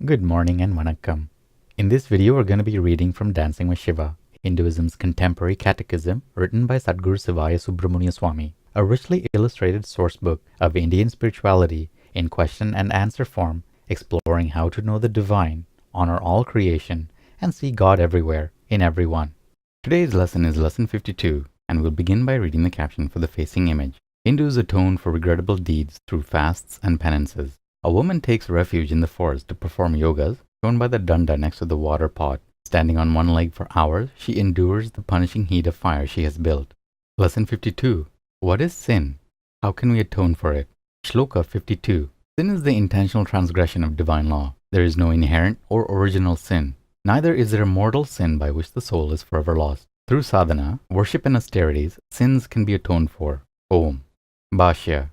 Good morning and vanakkam. In this video, we're going to be reading from Dancing with Shiva, Hinduism's contemporary catechism written by Sadhguru Sivaya Subramania Swami, a richly illustrated sourcebook of Indian spirituality in question and answer form, exploring how to know the divine, honor all creation, and see God everywhere, in everyone. Today's lesson is lesson 52, and we'll begin by reading the caption for the facing image. Hindus atone for regrettable deeds through fasts and penances. A woman takes refuge in the forest to perform yogas, shown by the danda next to the water pot. Standing on one leg for hours, she endures the punishing heat of fire she has built. Lesson 52. What is sin? How can we atone for it? Shloka 52. Sin is the intentional transgression of divine law. There is no inherent or original sin. Neither is there a mortal sin by which the soul is forever lost. Through sadhana, worship and austerities, sins can be atoned for. Om. Bhashya.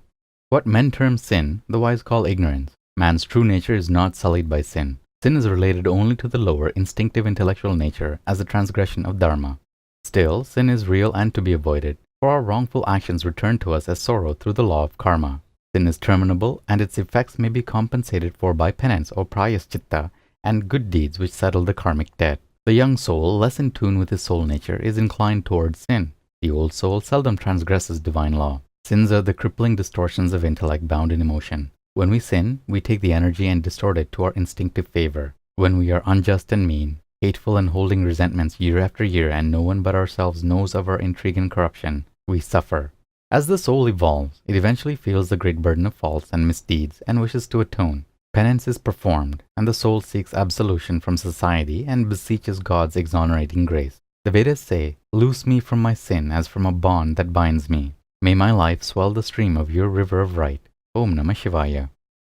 What men term sin, the wise call ignorance. Man's true nature is not sullied by sin. Sin is related only to the lower, instinctive intellectual nature as a transgression of dharma. Still, sin is real and to be avoided, for our wrongful actions return to us as sorrow through the law of karma. Sin is terminable, and its effects may be compensated for by penance or prayaschitta and good deeds which settle the karmic debt. The young soul, less in tune with his soul nature, is inclined towards sin. The old soul seldom transgresses divine law. Sins are the crippling distortions of intellect bound in emotion. When we sin, we take the energy and distort it to our instinctive favor. When we are unjust and mean, hateful and holding resentments year after year and no one but ourselves knows of our intrigue and corruption, we suffer. As the soul evolves, it eventually feels the great burden of faults and misdeeds and wishes to atone. Penance is performed, and the soul seeks absolution from society and beseeches God's exonerating grace. The Vedas say, "Loose me from my sin as from a bond that binds me. May my life swell the stream of your river of right. Om Namah Shivaya."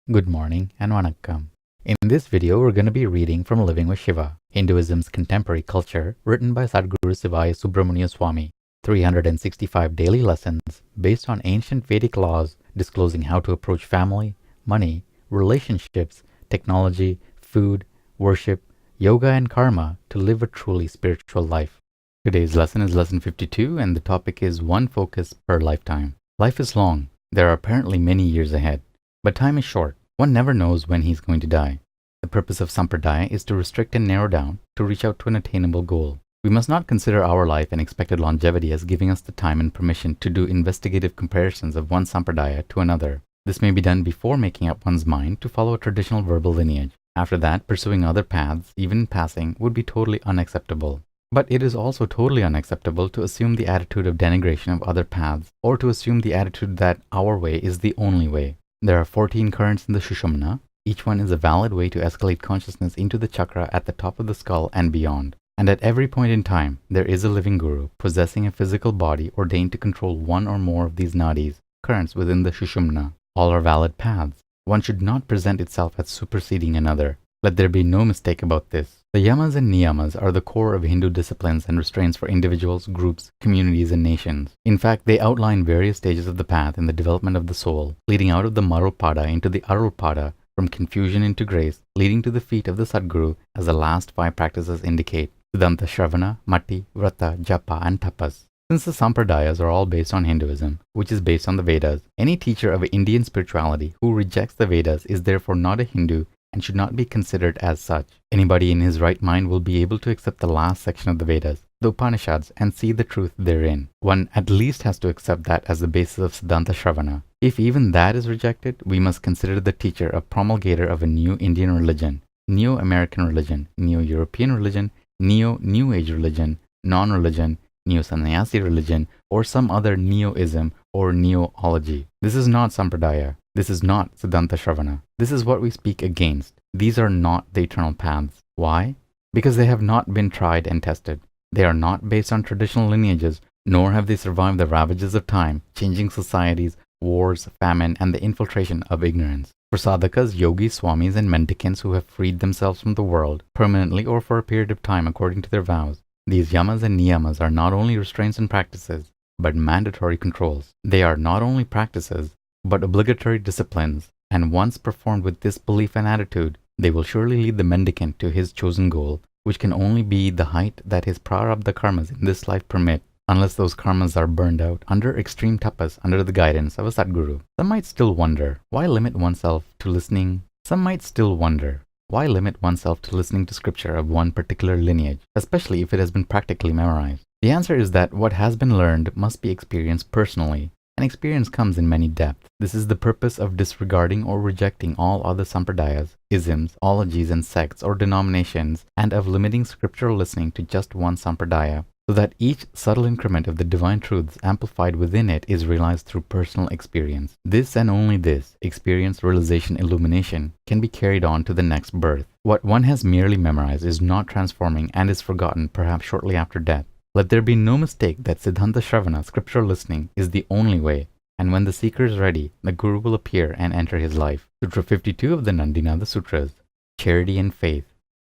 Good morning and vanakkam. In this video, we're going to be reading from Living with Shiva, Hinduism's contemporary culture, written by Sadhguru Sivaya Subramania Swami. 365 daily lessons based on ancient Vedic laws disclosing how to approach family, money, relationships, technology, food, worship, yoga, and karma to live a truly spiritual life. Today's lesson is lesson 52, and the topic is one focus per lifetime. Life is long. There are apparently many years ahead. But time is short. One never knows when he's going to die. The purpose of sampradaya is to restrict and narrow down to reach out to an attainable goal. We must not consider our life and expected longevity as giving us the time and permission to do investigative comparisons of one sampradaya to another. This may be done before making up one's mind to follow a traditional verbal lineage. After that, pursuing other paths, even in passing, would be totally unacceptable. But it is also totally unacceptable to assume the attitude of denigration of other paths, or to assume the attitude that our way is the only way. There are 14 currents in the Sushumna. Each one is a valid way to escalate consciousness into the chakra at the top of the skull and beyond. And at every point in time, there is a living guru possessing a physical body ordained to control one or more of these nadis, currents within the Sushumna. All are valid paths. One should not present itself as superseding another. Let there be no mistake about this. The yamas and niyamas are the core of Hindu disciplines and restraints for individuals, groups, communities, and nations. In fact, they outline various stages of the path in the development of the soul, leading out of the Marupada into the Arulpada, from confusion into grace, leading to the feet of the Sadguru, as the last 5 practices indicate: Siddhanta Shravana, Mati, Vrata, Japa, and Tapas. Since the sampradayas are all based on Hinduism, which is based on the Vedas, any teacher of Indian spirituality who rejects the Vedas is therefore not a Hindu and should not be considered as such. Anybody in his right mind will be able to accept the last section of the Vedas, the Upanishads, and see the truth therein. One at least has to accept that as the basis of Siddhanta Shravana. If even that is rejected, we must consider the teacher a promulgator of a new Indian religion, Neo-American religion, Neo-European religion, Neo-New Age religion, non-religion, Neo-Sannyasi religion, or some other Neo-ism or Neo-ology. This is not Sampradaya. This is not Siddhanta Shravana. This is what we speak against. These are not the eternal paths. Why? Because they have not been tried and tested. They are not based on traditional lineages, nor have they survived the ravages of time, changing societies, wars, famine, and the infiltration of ignorance. For sadhakas, yogis, swamis, and mendicants who have freed themselves from the world, permanently or for a period of time according to their vows, these yamas and niyamas are not only restraints and practices, but mandatory controls. They are not only practices, but obligatory disciplines, and once performed with this belief and attitude, they will surely lead the mendicant to his chosen goal, which can only be the height that his prarabdha karmas in this life permit, unless those karmas are burned out under extreme tapas under the guidance of a Sadguru. Some might still wonder, why limit oneself to listening? Some might still wonder, Why limit oneself to listening to scripture of one particular lineage, especially if it has been practically memorized? The answer is that what has been learned must be experienced personally, and experience comes in many depths. This is the purpose of disregarding or rejecting all other sampradayas, isms, ologies and sects or denominations, and of limiting scriptural listening to just one sampradaya, so that each subtle increment of the divine truths amplified within it is realized through personal experience. This and only this, experience, realization, illumination, can be carried on to the next birth. What one has merely memorized is not transforming and is forgotten perhaps shortly after death. Let there be no mistake that Siddhanta Shravana, scriptural listening, is the only way, and when the seeker is ready, the Guru will appear and enter his life. Sutra 52 of the Nandinada Sutras, Charity and Faith.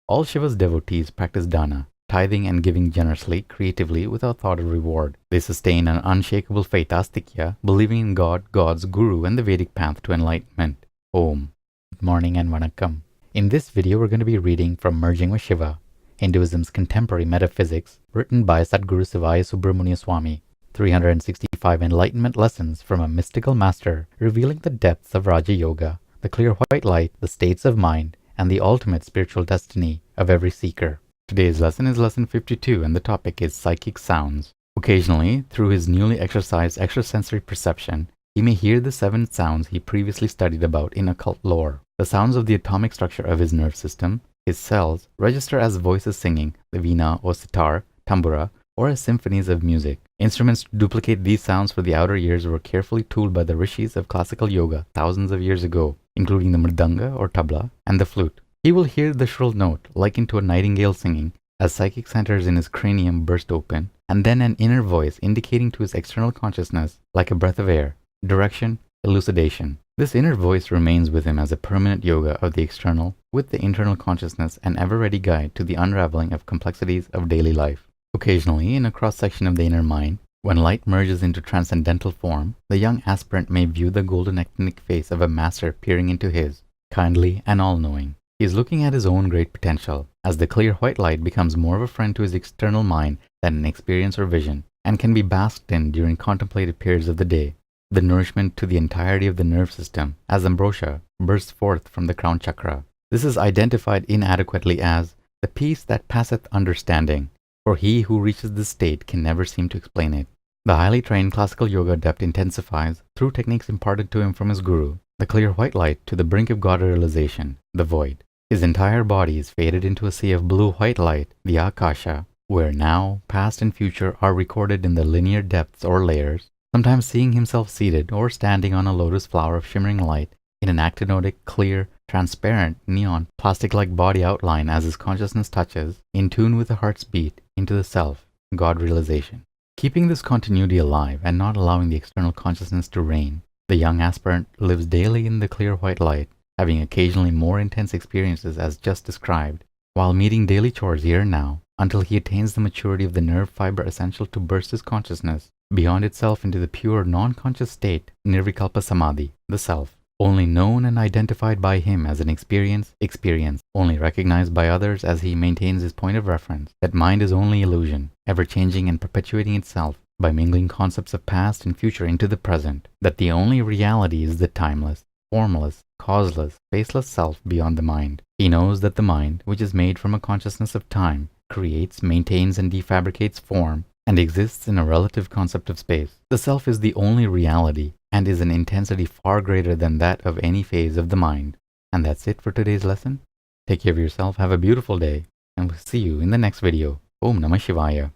All Shiva's devotees practice dana, tithing and giving generously, creatively, without thought of reward. They sustain an unshakable faith, astikya, believing in God, God's Guru, and the Vedic path to enlightenment. Om. Good morning and vanakkam. In this video, we're going to be reading from Merging with Shiva, Hinduism's Contemporary Metaphysics, written by Sadhguru Sivaya Subramania Swami. 365 enlightenment lessons from a mystical master, revealing the depths of Raja Yoga, the clear white light, the states of mind, and the ultimate spiritual destiny of every seeker. Today's lesson is lesson 52, and the topic is psychic sounds. Occasionally, through his newly exercised extrasensory perception, he may hear the 7 sounds he previously studied about in occult lore. The sounds of the atomic structure of his nerve system, his cells, register as voices singing, the veena or sitar, tambura, or as symphonies of music. Instruments to duplicate these sounds for the outer ears were carefully tooled by the rishis of classical yoga thousands of years ago, including the mridanga or tabla and the flute. He will hear the shrill note, likened to a nightingale singing, as psychic centers in his cranium burst open, and then an inner voice indicating to his external consciousness, like a breath of air, direction, elucidation. This inner voice remains with him as a permanent yoga of the external, with the internal consciousness, an ever-ready guide to the unraveling of complexities of daily life. Occasionally, in a cross-section of the inner mind, when light merges into transcendental form, the young aspirant may view the golden actinic face of a master peering into his, kindly and all-knowing. He is looking at his own great potential, as the clear white light becomes more of a friend to his external mind than an experience or vision, and can be basked in during contemplative periods of the day. The nourishment to the entirety of the nerve system, as ambrosia, bursts forth from the crown chakra. This is identified inadequately as the peace that passeth understanding, for he who reaches this state can never seem to explain it. The highly trained classical yoga adept intensifies, through techniques imparted to him from his guru, the clear white light to the brink of God realization, the void. His entire body is faded into a sea of blue-white light, the akasha, where now, past and future are recorded in the linear depths or layers, sometimes seeing himself seated or standing on a lotus flower of shimmering light in an actinodic, clear, transparent, neon, plastic-like body outline as his consciousness touches, in tune with the heart's beat, into the self, God realization. Keeping this continuity alive and not allowing the external consciousness to reign, the young aspirant lives daily in the clear white light, having occasionally more intense experiences as just described, while meeting daily chores here and now, until he attains the maturity of the nerve fiber essential to burst his consciousness beyond itself into the pure non-conscious state, nirvikalpa samadhi, the self, only known and identified by him as an experience, only recognized by others as he maintains his point of reference, that mind is only illusion, ever changing and perpetuating itself by mingling concepts of past and future into the present, that the only reality is the timeless, formless, causeless, faceless self beyond the mind. He knows that the mind, which is made from a consciousness of time, creates, maintains, and defabricates form, and exists in a relative concept of space. The self is the only reality, and is an intensity far greater than that of any phase of the mind. And that's it for today's lesson. Take care of yourself, have a beautiful day, and we'll see you in the next video. Om Namah Shivaya.